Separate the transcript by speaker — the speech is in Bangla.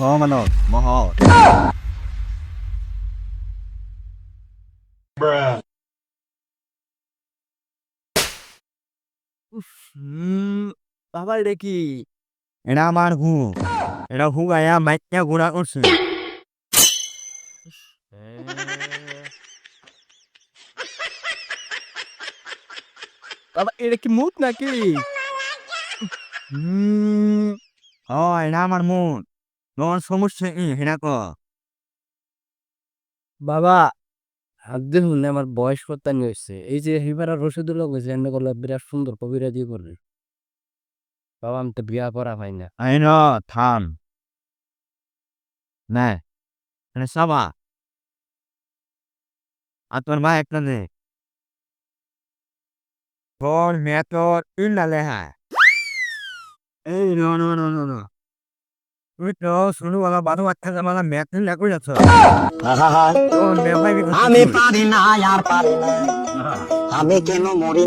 Speaker 1: মহামানব মহৎ।
Speaker 2: বাবা এটা কি?
Speaker 1: এটা আমার হু, এটা হু আয়া মাইকা গুড়া করছে।
Speaker 2: বাবা এটা কি মুখ নাকি?
Speaker 1: এটা আমার মন। তোমার সমস্যা কি হেনা ক?
Speaker 2: বাবা হাত দেখুন আমার বয়স কত হয়েছে, এই যে হিবারা রশিদুল্লাহ গেছে এমনি করলে বিরাট সুন্দর কবিরাজি করবে। বাবা আমি তো বিয়া করা পাই না।
Speaker 1: আইন থাম। না, এটা সাবা। আর তোর মা একটা নে। তোর মেয়েতর ইন্নালে হ্যাঁ। এই no. তুই তো শুরু বাবা বারো বাচ্চা জামালা মেয়েতে লেগে যাচ্ছ। তোর মেয়ে ভাই
Speaker 3: আমি পারি না আর পারি না, আমি কেন মরি